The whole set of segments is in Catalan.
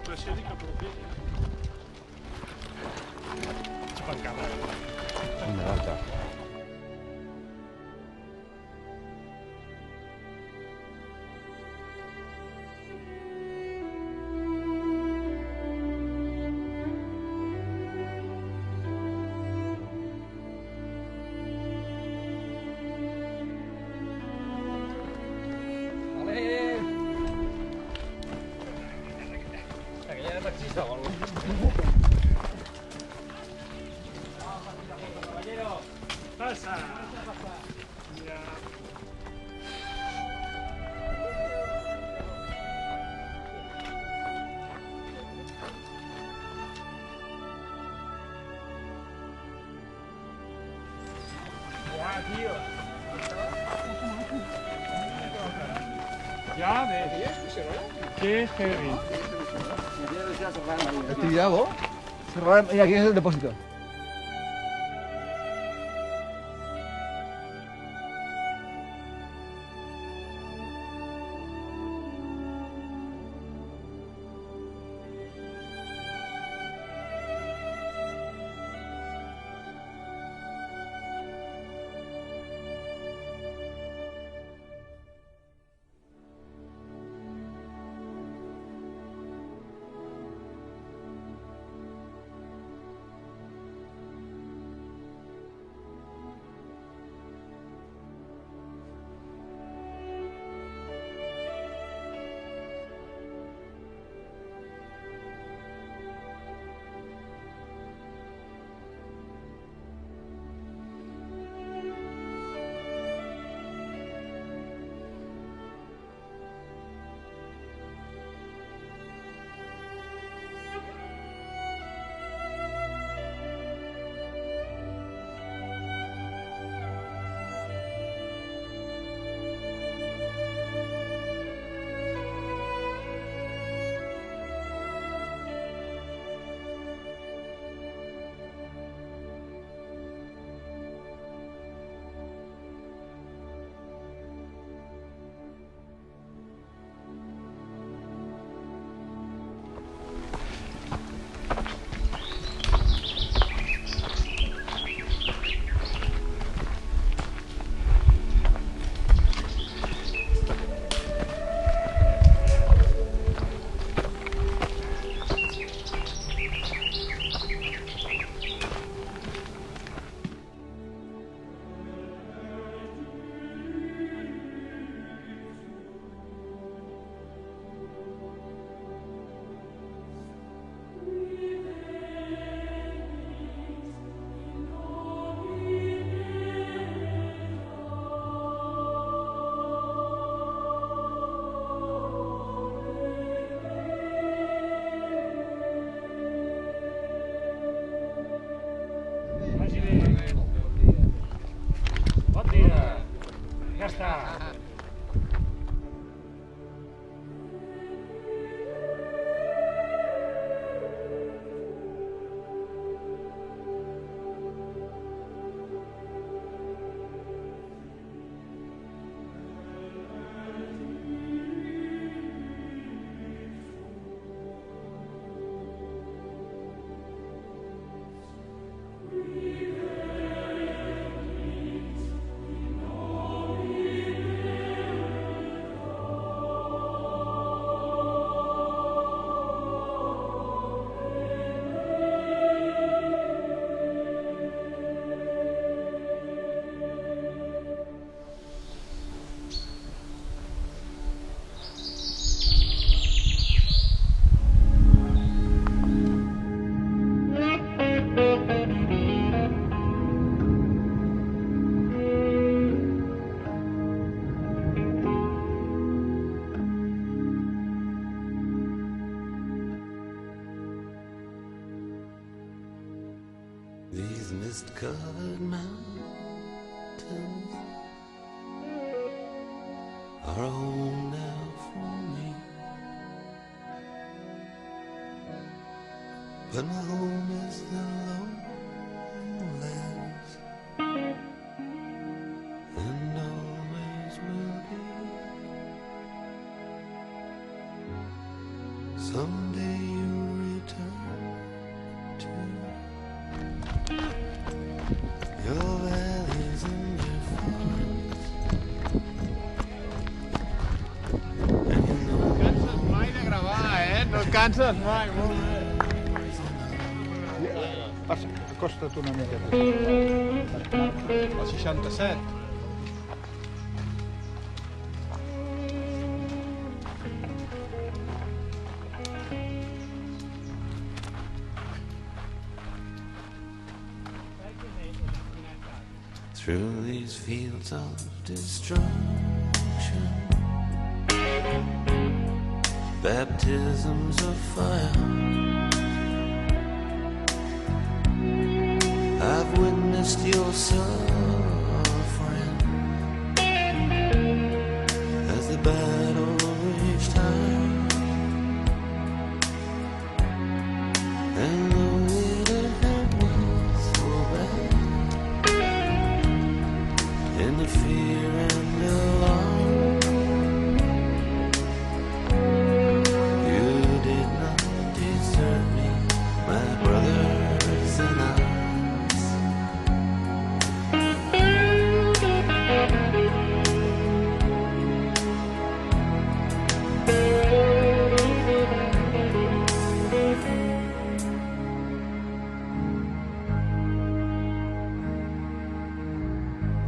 Presiónica, pero qué. Pancada. Una alta. Pasa. Ya. Ya, tío. Ya ves. Qué heavy. Actividad, cerrar. Mira, aquí es el depósito. Bon dia. Ja està. These mist-covered mountains are a home now for me, but my home is the lowlands, and always will be. Someday you'll return to your valleys and your forests, and you know Canses mai de gravar, no et canses mai, molt bé. Acosta't una miqueta. El 67. through these fields of destruction, baptisms of fire. I've witnessed your suffering as the battle reached high, and though it had been so bad, in the fear and alarm, you did not desert me, my brothers and I.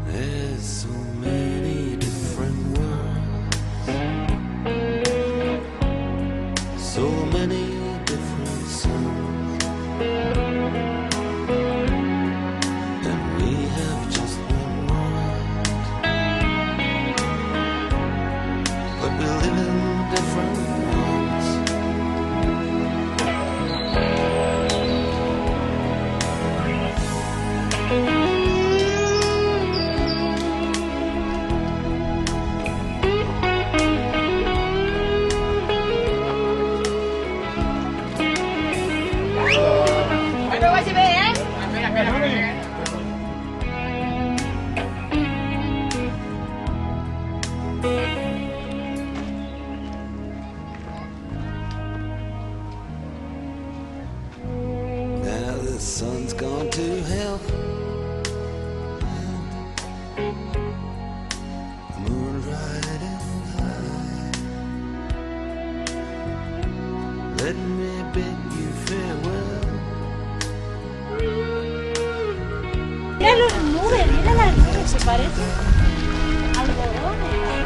There's so many different worlds, so many different suns, and we have just one world, but we live in different ones. Now the sun's gone to hell, the moon riding high. Let me bid you farewell. Mira las nubes, se parecen algodones.